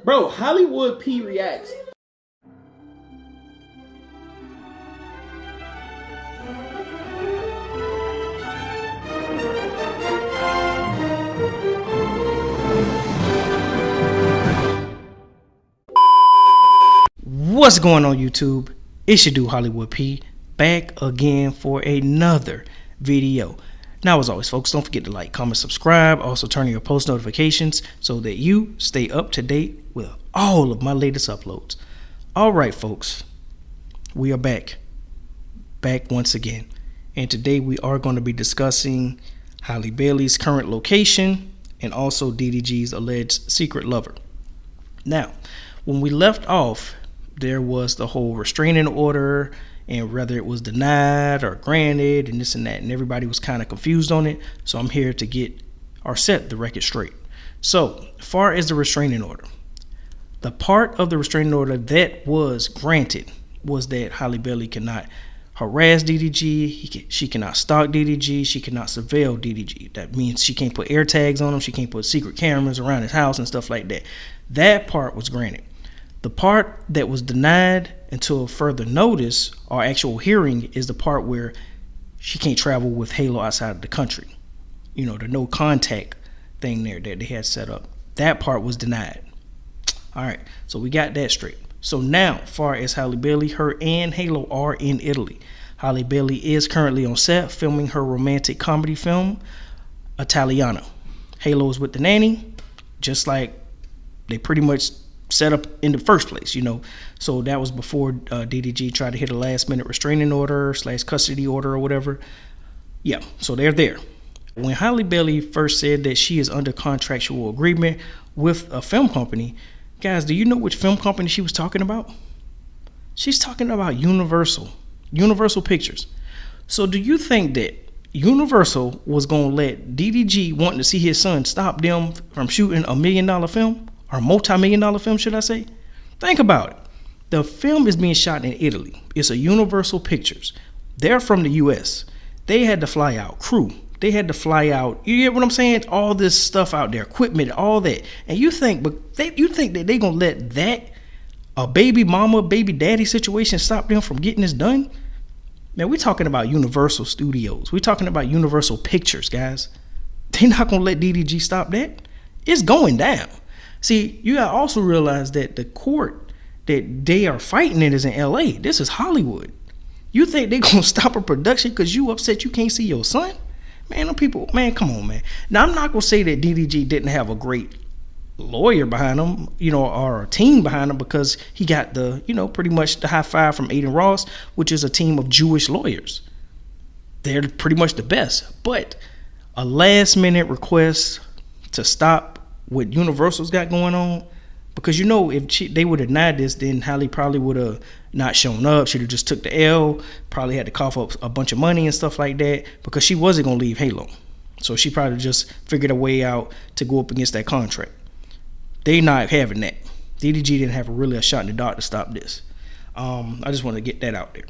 Bro, Hollywood P reacts. What's going on, YouTube? It's your dude Hollywood P, back again for another video. Now, as always, folks, don't forget to like, comment, subscribe. Also turn on your post notifications so that you stay up to date with all of my latest uploads. All right, folks, we are back once again, and today we are going to be discussing Halle Bailey's current location and also DDG's alleged secret lover. Now, when we left off, there was the whole restraining order and whether it was denied or granted and this and that, and everybody was kind of confused on it. So I'm here to get or set the record straight. So as far as the restraining order, the part of the restraining order that was granted was that Halle Bailey cannot harass DDG, she cannot stalk DDG, she cannot surveil DDG. That means she can't put air tags on him, she can't put secret cameras around his house and stuff like that. That part was granted. The part that was denied until further notice or actual hearing is the part where she can't travel with Halle outside of the country. You know, the no contact thing there that they had set up. That part was denied. All right, so we got that straight. So now, far as Halle Bailey, her and Halle are in Italy. Halle Bailey is currently on set filming her romantic comedy film, Italiano. Halle is with the nanny, just like they pretty much set up in the first place, you know. So that was before DDG tried to hit a last minute restraining order / custody order or whatever. Yeah, so they're there. When Halle Bailey first said that she is under contractual agreement with a film company, guys, do you know which film company she was talking about? She's talking about Universal Pictures. So do you think that Universal was going to let DDG wanting to see his son stop them from shooting $1 million film? Or multi-million-dollar film, should I say? Think about it. The film is being shot in Italy. It's a Universal Pictures. They're from the US. They had to fly out crew. They had to fly out, you get what I'm saying? All this stuff out there, equipment, all that. And you think that they're gonna let that a baby mama, baby daddy situation stop them from getting this done? Man, we're talking about Universal Studios. We're talking about Universal Pictures, guys. They're not gonna let DDG stop that. It's going down. See, you gotta also realize that the court that they are fighting in is in LA. This is Hollywood. You think they gonna stop a production because you upset you can't see your son? Man, them people, man, come on, man. Now, I'm not gonna say that DDG didn't have a great lawyer behind him, you know, or a team behind him, because he got the, you know, pretty much the high five from Aiden Ross, which is a team of Jewish lawyers. They're pretty much the best. But a last minute request to stop what Universal's got going on, because, you know, if they would have denied this, then Halle probably would have not shown up. She'd have just took the L, probably had to cough up a bunch of money and stuff like that, because she wasn't going to leave Halle. So she probably just figured a way out to go up against that contract. They not having that. DDG didn't have really a shot in the dark to stop this. I just want to get that out there.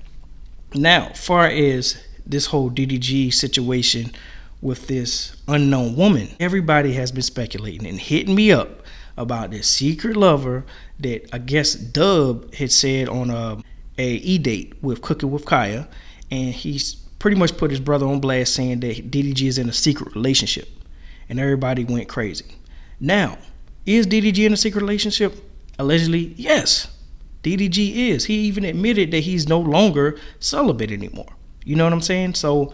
Now, far as this whole DDG situation with this unknown woman, everybody has been speculating and hitting me up about this secret lover that I guess Dub had said on a E-date with Cooking with Kaya, and he's pretty much put his brother on blast saying that DDG is in a secret relationship, and everybody went crazy. Now, is DDG in a secret relationship? Allegedly, yes, DDG is. He even admitted that he's no longer celibate anymore. You know what I'm saying? So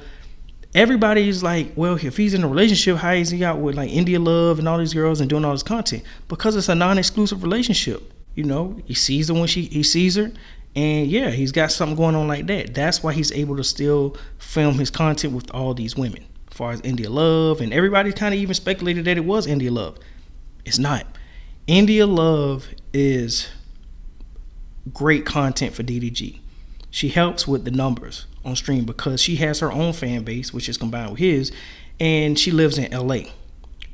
everybody's like, well, if he's in a relationship, how is he out with like India Love and all these girls and doing all this content? Because it's a non-exclusive relationship. You know, he sees her when he sees her, and yeah, he's got something going on like that. That's why he's able to still film his content with all these women. As far as India Love, and everybody kind of even speculated that it was India Love. It's not. India Love is great content for DDG. She helps with the numbers on stream because she has her own fan base, which is combined with his, and she lives in LA.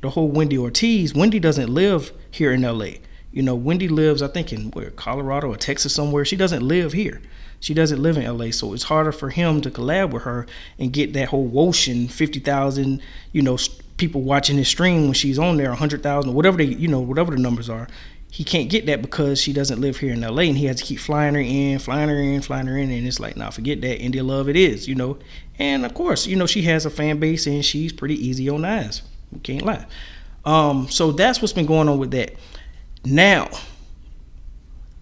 The whole Wendy Ortiz, Wendy doesn't live here in LA. You know, Wendy lives, I think, in Colorado or Texas somewhere. She doesn't live here. She doesn't live in LA, so it's harder for him to collab with her and get that whole whooshing 50,000, you know, people watching his stream when she's on there, 100,000, or whatever whatever the numbers are. he can't get that because she doesn't live here in LA, and he has to keep flying her in, and it's like, nah, forget that. India love it is, And of course, she has a fan base, and she's pretty easy on the eyes. We can't lie. So that's what's been going on with that. Now,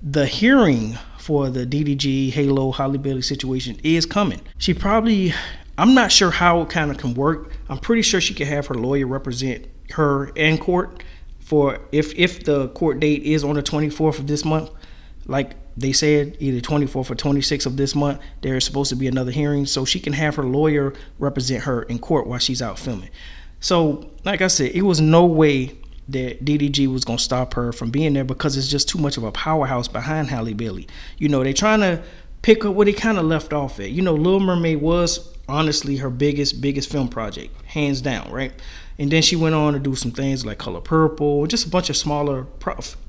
the hearing for the DDG Halo Halle Bailey situation is coming. I'm not sure how it kind of can work. I'm pretty sure she can have her lawyer represent her in court for if the court date is on the 24th of this month, like they said, either 24th or 26th of this month, there's supposed to be another hearing, so she can have her lawyer represent her in court while she's out filming. So, like I said, it was no way that DDG was going to stop her from being there because it's just too much of a powerhouse behind Halle Bailey. They're trying to pick up where they kind of left off at. Little Mermaid was honestly her biggest film project, hands down, right? And then she went on to do some things like Color Purple, just a bunch of smaller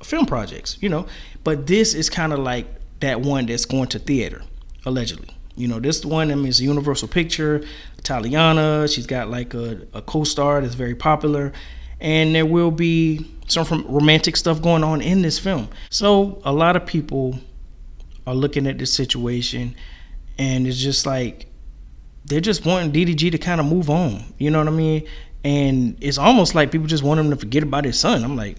film projects, But this is kind of like that one that's going to theater, allegedly. This one, is a Universal Picture, Italiana. She's got like a co-star that's very popular. And there will be some romantic stuff going on in this film. So a lot of people are looking at this situation, and it's just like, they're just wanting DDG to kind of move on. You know what I mean? And it's almost like people just want him to forget about his son. I'm like,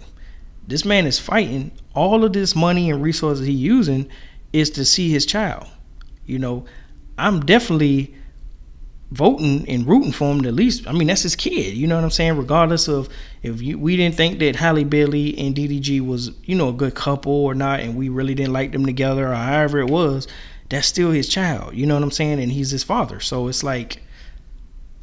this man is fighting. All of this money and resources he's using is to see his child. I'm definitely voting and rooting for him, at least. That's his kid. You know what I'm saying? Regardless of we didn't think that Halle Bailey and DDG was, a good couple or not, and we really didn't like them together or however it was, that's still his child. You know what I'm saying? And he's his father. So it's like,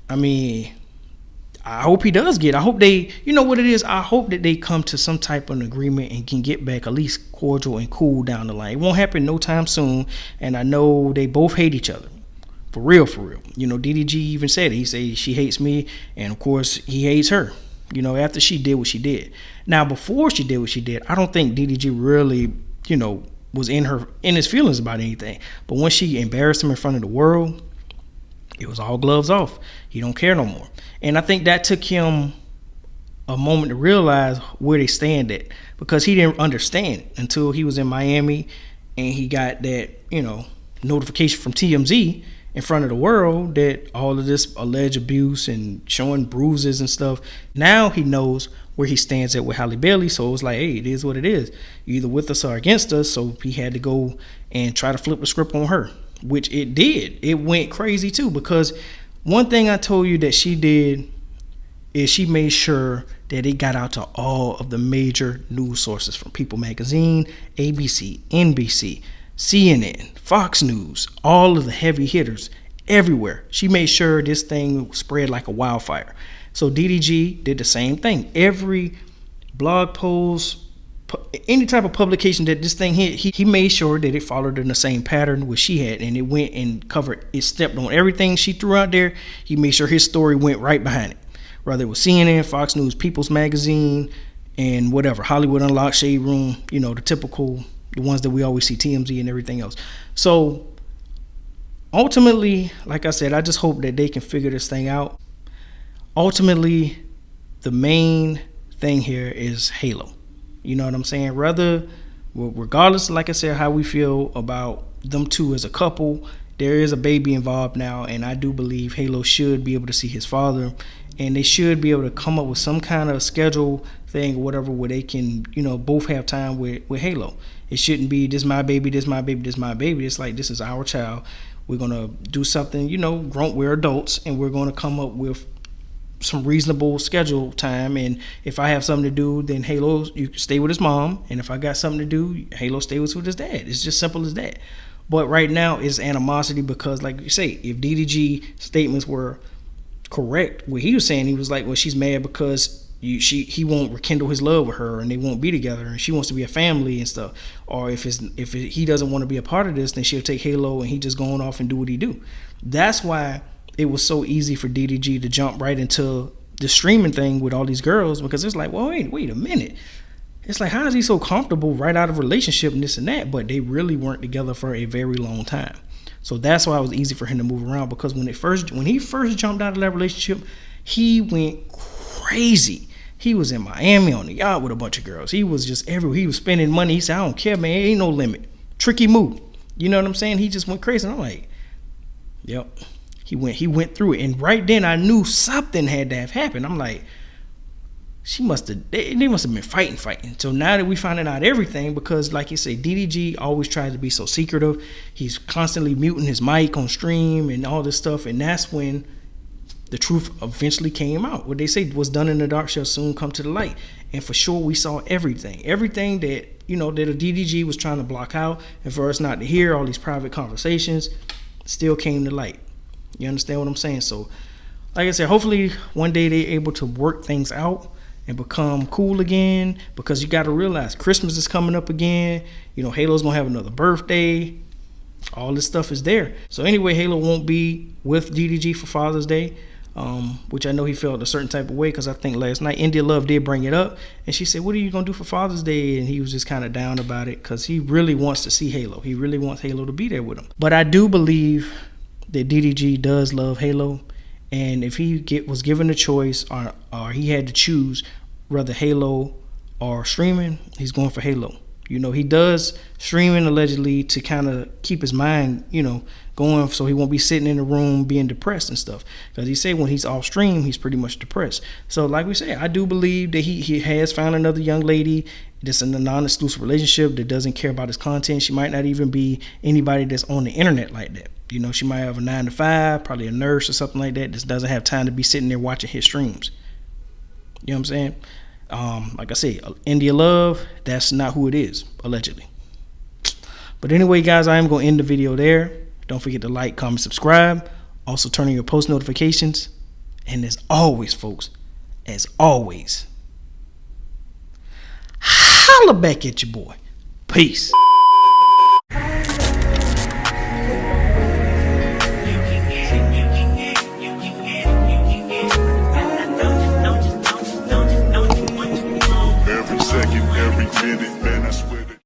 I hope he does I hope they, what it is, I hope that they come to some type of agreement and can get back at least cordial and cool down the line. It won't happen no time soon, and I know they both hate each other. For real. DDG even said it. He said she hates me, and of course he hates her, after she did what she did. Now, before she did what she did, I don't think DDG really, was in his feelings about anything. But when she embarrassed him in front of the world, it was all gloves off. He don't care no more. And I think that took him a moment to realize where they stand at, because he didn't understand until he was in Miami and he got that, notification from TMZ in front of the world that all of this alleged abuse and showing bruises and stuff. Now he knows where he stands at with Halle Bailey. So it was like, hey, it is what it is. You're either with us or against us. So he had to go and try to flip the script on her, which it did. It went crazy too, because one thing I told you that she did is she made sure that it got out to all of the major news sources, from People Magazine, ABC, NBC, CNN, Fox News, all of the heavy hitters everywhere. She made sure this thing spread like a wildfire. So DDG did the same thing. Every blog post, any type of publication that this thing hit, he made sure that it followed in the same pattern what she had, and it went and covered, it stepped on everything she threw out there. He made sure his story went right behind it, whether it was CNN, Fox News, People's Magazine, and whatever, Hollywood Unlocked, Shade Room, the typical, the ones that we always see, TMZ and everything else. So ultimately, like I said, I just hope that they can figure this thing out. Ultimately, the main thing here is Halo. You know what I'm saying? Regardless, like I said, how we feel about them two as a couple, there is a baby involved now, and I do believe Halo should be able to see his father, and they should be able to come up with some kind of schedule thing or whatever where they can, both have time with Halo. It shouldn't be this my baby, this my baby, this my baby. It's like, this is our child. We're gonna do something, we're adults, and we're gonna come up with some reasonable schedule time. And if I have something to do, then Halo, you stay with his mom, and if I got something to do, Halo stay with his dad. It's just simple as that. But right now it's animosity because, like you say, if DDG statements were correct, what he was saying, he was like, well, she's mad because he won't rekindle his love with her, and they won't be together, and she wants to be a family and stuff. Or if he doesn't want to be a part of this, then she'll take Halo and he just going off and do what he do. That's why it was so easy for DDG to jump right into the streaming thing with all these girls, because it's like, well, wait a minute. It's like, how is he so comfortable right out of a relationship and this and that? But they really weren't together for a very long time. So that's why it was easy for him to move around, because when he first jumped out of that relationship, he went crazy. He was in Miami on the yacht with a bunch of girls. He was just everywhere. He was spending money. He said, I don't care, man. Ain't no limit. Tricky move. You know what I'm saying? He just went crazy. And I'm like, yep. He went through it. And right then I knew something had to have happened. I'm like, they must have been fighting. So now that we finding out everything, because like you say, DDG always tries to be so secretive. He's constantly muting his mic on stream and all this stuff. And that's when the truth eventually came out. What they say was done in the dark shall soon come to the light. And for sure, we saw everything that, you know, that a DDG was trying to block out, and for us not to hear all these private conversations still came to light. You understand what I'm saying? So like I said, hopefully one day they're able to work things out and become cool again, because you got to realize Christmas is coming up again. You know, Halo's gonna have another birthday. All this stuff is there. So anyway, Halo won't be with DDG for Father's Day, which I know he felt a certain type of way, because I think last night India Love did bring it up, and she said, what are you gonna do for Father's Day? And he was just kind of down about it, because he really wants to see Halo. He really wants Halo to be there with him. But I do believe that DDG does love Halo, and if he was given a choice, or he had to choose whether Halo or streaming, he's going for Halo. You know, he does streaming allegedly to kind of keep his mind, you know, going, so he won't be sitting in the room being depressed and stuff. Because he said when he's off stream, he's pretty much depressed. So like we say, I do believe that he has found another young lady that's in a non-exclusive relationship that doesn't care about his content. She might not even be anybody that's on the internet like that. You know, she might have a 9-to-5, probably a nurse or something like that, just doesn't have time to be sitting there watching his streams. You know what I'm saying? Like I say, India Love, that's not who it is, allegedly. But anyway, guys, I am going to end the video there. Don't forget to like, comment, subscribe. Also, turn on your post notifications. And as always, folks, as always, holla back at your boy. Peace. Every second, every minute.